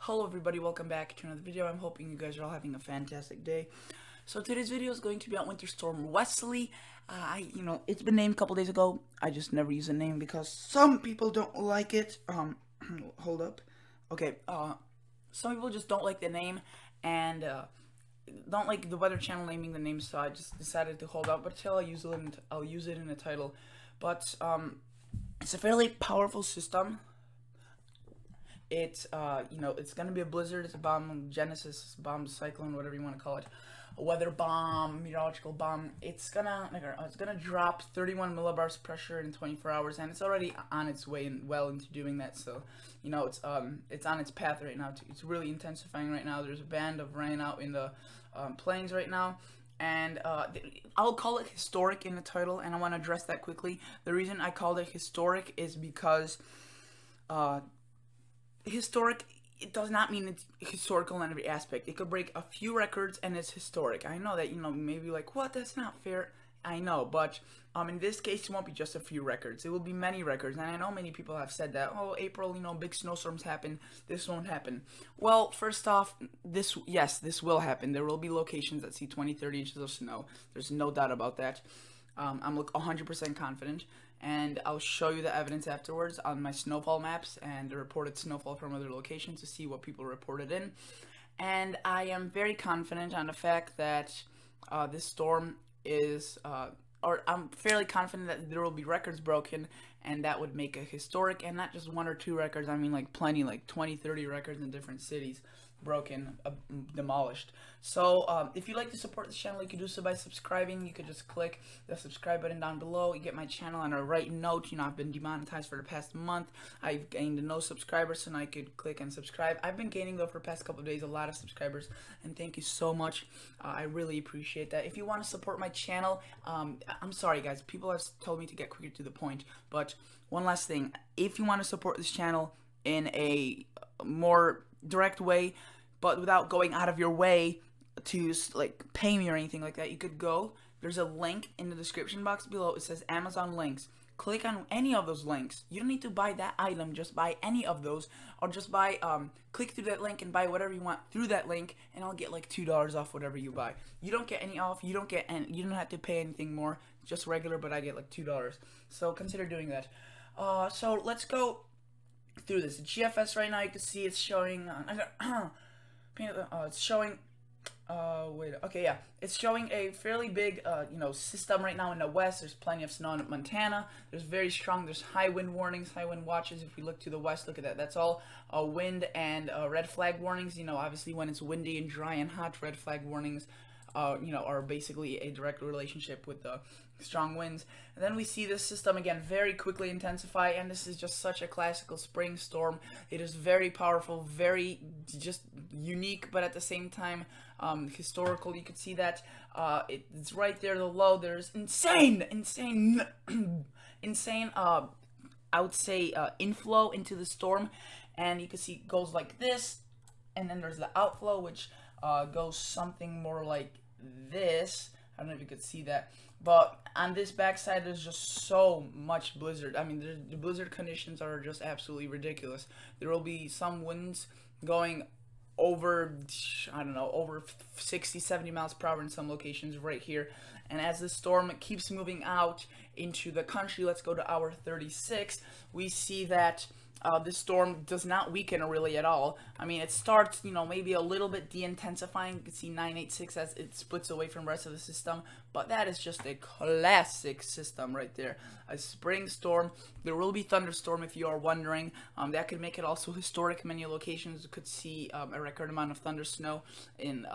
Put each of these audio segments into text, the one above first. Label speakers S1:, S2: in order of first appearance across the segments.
S1: Hello everybody, welcome back to another video. I'm hoping you guys are all having a fantastic day. So today's video is going to be on Winter Storm Wesley. It's been named a couple days ago. I just never use a name because some people don't like it. Hold up. Okay, some people just don't like the name and don't like the Weather Channel naming the name, so I just decided to hold out, but till I'll use it in the title. But it's a fairly powerful system. It's it's gonna be a blizzard. It's a bomb, Genesis bomb, cyclone, whatever you want to call it, a weather bomb, meteorological bomb. It's gonna drop 31 millibars pressure in 24 hours, and it's already on its way and well into doing that. So it's on its path right now. It's really intensifying right now. There's a band of rain out in the plains right now. And I'll call it historic in the title, and I want to address that quickly. The reason I called it historic is because historic, it does not mean it's historical in every aspect. It could break a few records and it's historic. I know that, maybe like, what, that's not fair. I know, but in this case, it won't be just a few records. It will be many records, and I know many people have said that, oh, April, big snowstorms happen, this won't happen. Well, first off, this will happen. There will be locations that see 20, 30 inches of snow. There's no doubt about that. I'm 100% confident, and I'll show you the evidence afterwards on my snowfall maps and the reported snowfall from other locations to see what people reported in. And I am very confident on the fact that this storm is, I'm fairly confident that there will be records broken, and that would make it historic, and not just one or two records. I mean, like plenty, like 20, 30 records in different cities broken, demolished. So if you'd like to support this channel, you can do so by subscribing. You could just click the subscribe button down below. You get my channel on a right note. I've been demonetized for the past month. I've gained no subscribers, so now I could click and subscribe. I've been gaining, though, for the past couple of days a lot of subscribers, and thank you so much. I really appreciate that. If you want to support my channel, I'm sorry guys, people have told me to get quicker to the point, but one last thing, if you want to support this channel in a more direct way, but without going out of your way to like pay me or anything like that, you could there's a link in the description box below. It says Amazon links. Click on any of those links. You don't need to buy that item, just buy any of those, or just buy click through that link and buy whatever you want through that link, and I'll get like $2 off whatever you buy. You don't get any off, you don't have to pay anything more, just regular, but I get like $2. So consider doing that. So let's go through this. The GFS right now, you can see it's showing it's showing it's showing a fairly big system right now in the west. There's plenty of snow in Montana. There's high wind warnings, high wind watches. If we look to the west, look at that, that's all wind and red flag warnings. Obviously when it's windy and dry and hot, red flag warnings are basically a direct relationship with the strong winds. And then we see this system again very quickly intensify, and this is just such a classical spring storm. It is very powerful, very just unique, but at the same time historical. You could see that it's right there, the low. There's insane I would say inflow into the storm, and you can see it goes like this, and then there's the outflow, which goes something more like this. I don't know if you could see that, but on this backside there's just so much blizzard. I mean, the blizzard conditions are just absolutely ridiculous. There will be some winds going over, I don't know, over 60, 70 miles per hour in some locations right here. And as the storm keeps moving out into the country, let's go to hour 36, we see that this storm does not weaken really at all. I mean, it starts, maybe a little bit de-intensifying. You can see 986 as it splits away from the rest of the system, but that is just a classic system right there. A spring storm. There will be thunderstorm, if you are wondering. That could make it also historic. Many locations could see a record amount of thunder snow in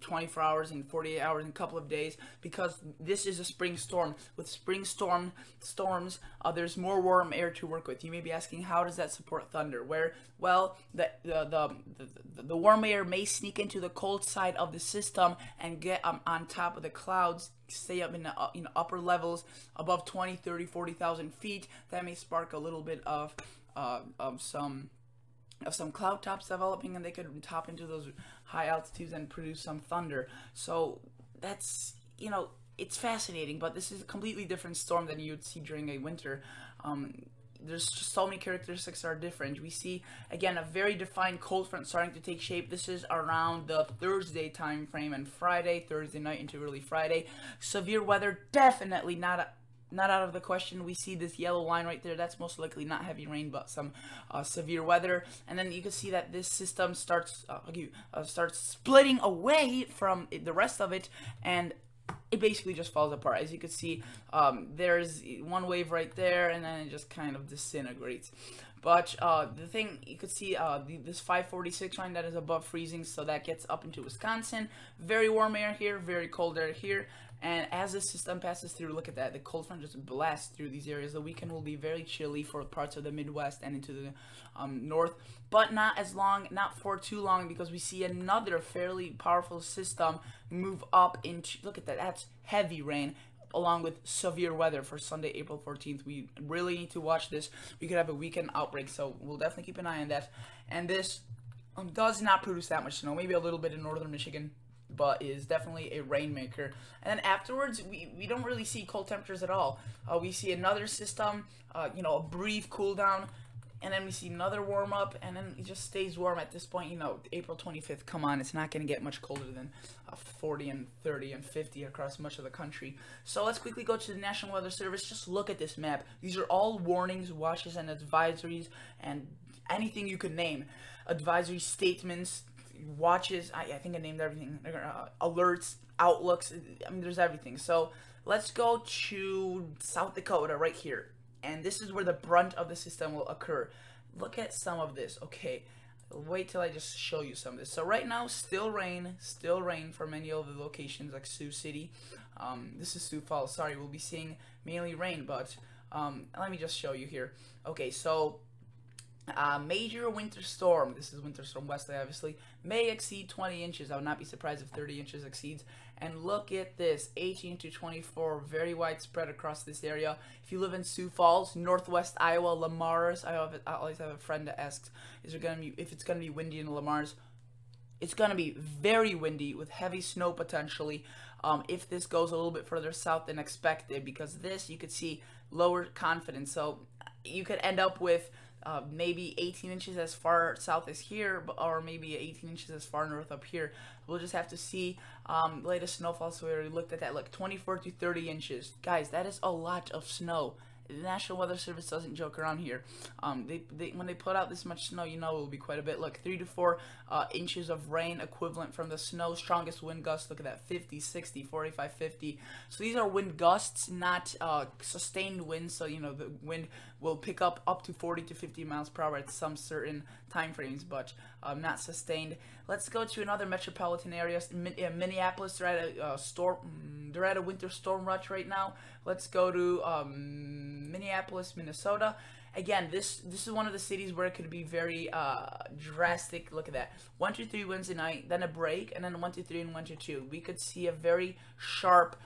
S1: 24 hours, in 48 hours, in a couple of days, because this is a spring storm. With spring storms, there's more warm air to work with. You may be asking, how does that support thunder? Well, the warm air may sneak into the cold side of the system and get on top of the clouds, stay up in the upper levels above 20, 30, 40,000 feet. That may spark a little bit of some cloud tops developing, and they could top into those high altitudes and produce some thunder. So that's, it's fascinating, but this is a completely different storm than you would see during a winter. there's just so many characteristics that are different. We see, again, a very defined cold front starting to take shape. This is around the Thursday time frame and Thursday night into early Friday. Severe weather, definitely not out of the question. We see this yellow line right there. That's most likely not heavy rain, but some severe weather. And then you can see that this system starts splitting away from the rest of it, and it basically just falls apart. As you can see, there's one wave right there, and then it just kind of disintegrates. But the thing, you could see this 546 line that is above freezing, so that gets up into Wisconsin. Very warm air here, very cold air here. And as this system passes through, look at that, the cold front just blasts through these areas. The weekend will be very chilly for parts of the Midwest and into the north, but not for too long, because we see another fairly powerful system move up into, look at that, that's heavy rain, along with severe weather for Sunday, April 14th. We really need to watch this. We could have a weekend outbreak, so we'll definitely keep an eye on that. And this does not produce that much snow, maybe a little bit in northern Michigan, but is definitely a rainmaker. And then afterwards, we don't really see cold temperatures at all. We see another system, you know, a brief cool down, and then we see another warm up, and then it just stays warm at this point. You know, April 25th, come on, it's not going to get much colder than 40 and 30 and 50 across much of the country. So let's quickly go to the National Weather Service. Just look at this map. These are all warnings, watches, and advisories, and anything you could name. Advisory statements, watches, I think I named everything, alerts, outlooks, I mean, there's everything. So let's go to South Dakota right here, and this is where the brunt of the system will occur. Look at some of this. Okay, wait till I just show you some of this. So right now, still rain for many of the locations like Sioux City. This is Sioux Falls, sorry, we'll be seeing mainly rain, but let me just show you here. Okay, so major winter storm, this is Winter Storm Wesley obviously, may exceed 20 inches. I would not be surprised if 30 inches exceeds. And look at this, 18 to 24, very widespread across this area. If you live in Sioux Falls, northwest Iowa, Lamar's, I always have a friend that asks, if it's gonna be windy in Lamar's. It's gonna be very windy with heavy snow potentially, if this goes a little bit further south than expected, because this, you could see lower confidence, so you could end up with maybe 18 inches as far south as here, or maybe 18 inches as far north up here. We'll just have to see. Latest snowfall, so we already looked at that, like 24 to 30 inches. Guys, that is a lot of snow. The National Weather Service doesn't joke around here. When they put out this much snow, you know it will be quite a bit. Look, 3 to 4 inches of rain equivalent from the snow. Strongest wind gusts, look at that, 50, 60, 45, 50. So these are wind gusts, not sustained winds. So, you know, the wind will pick up to 40 to 50 miles per hour at some certain time frames, but not sustained. Let's go to another metropolitan area. Minneapolis, they're at a they're at a winter storm watch right now. Let's go to Minneapolis, Minnesota. Again, this is one of the cities where it could be very drastic. Look at that, 1 to 3 Wednesday night, then a break, and then 1 to 3 and 1 to 2. We could see a very sharp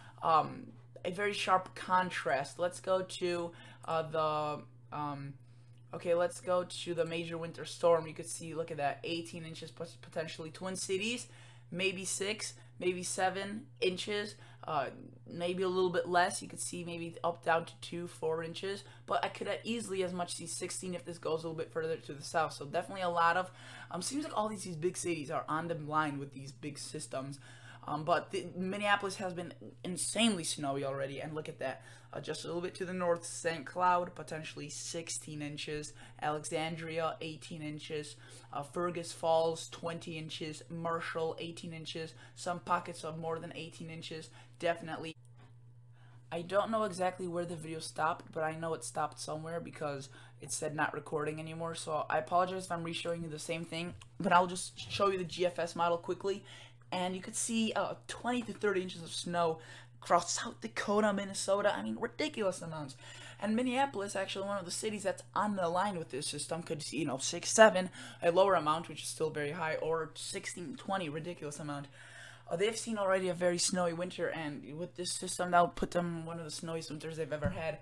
S1: contrast. Let's go to let's go to the major winter storm. You could see, look at that, 18 inches potentially. Twin Cities, maybe 6, maybe 7 inches. Maybe a little bit less. You could see maybe up down to 2, 4 inches, but I could easily as much see 16 if this goes a little bit further to the south. So definitely a lot of seems like all these big cities are on the line with these big systems. But Minneapolis has been insanely snowy already, and look at that. Just a little bit to the north, St. Cloud, potentially 16 inches. Alexandria, 18 inches. Fergus Falls, 20 inches. Marshall, 18 inches. Some pockets of more than 18 inches, definitely. I don't know exactly where the video stopped, but I know it stopped somewhere because it said not recording anymore. So I apologize if I'm re-showing you the same thing, but I'll just show you the GFS model quickly. And you could see 20 to 30 inches of snow across South Dakota, Minnesota. I mean, ridiculous amounts. And Minneapolis, actually one of the cities that's on the line with this system, could see, 6, 7, a lower amount, which is still very high, or 16, 20, ridiculous amount. They've seen already a very snowy winter, and with this system, that'll put them one of the snowiest winters they've ever had.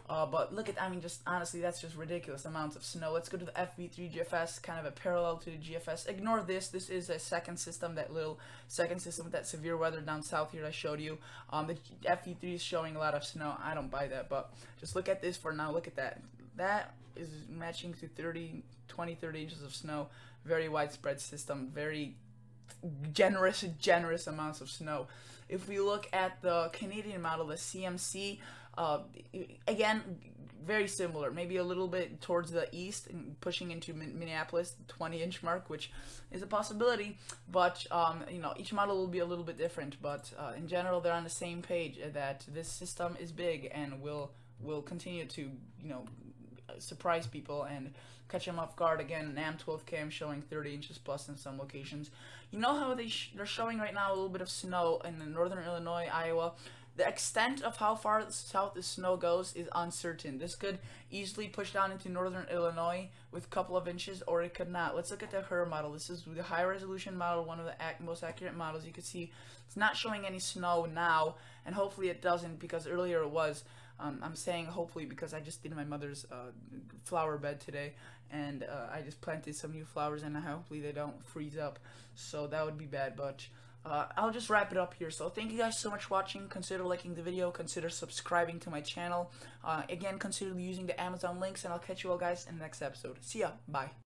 S1: But look at, I mean, just honestly, that's just ridiculous amounts of snow. Let's go to the FV3 GFS, kind of a parallel to the GFS. Ignore this. This is a second system, that little second system with that severe weather down south here I showed you. The FV3 is showing a lot of snow. I don't buy that, but just look at this for now. Look at that. that is matching to 20-30 inches of snow. Very widespread system, very generous amounts of snow. If we look at the Canadian model, the CMC, again, very similar, maybe a little bit towards the east and pushing into Minneapolis, the 20-inch mark, which is a possibility, but you know, each model will be a little bit different, but in general they're on the same page that this system is big and will continue to, you know, surprise people and catch them off guard. Again, NAM 12 cam showing 30 inches plus in some locations. You know how they're showing right now a little bit of snow in the northern Illinois, Iowa. The extent of how far south the snow goes is uncertain. This could easily push down into northern Illinois with a couple of inches, or it could not. Let's look at the HER model. This is the high resolution model, one of the most accurate models. You can see it's not showing any snow now, and hopefully it doesn't, because earlier it was. I'm saying hopefully because I just did my mother's flower bed today, and I just planted some new flowers, and hopefully they don't freeze up, so that would be bad. But I'll just wrap it up here. So thank you guys so much for watching. Consider liking the video, consider subscribing to my channel, again, consider using the Amazon links, and I'll catch you all guys in the next episode. See ya, bye.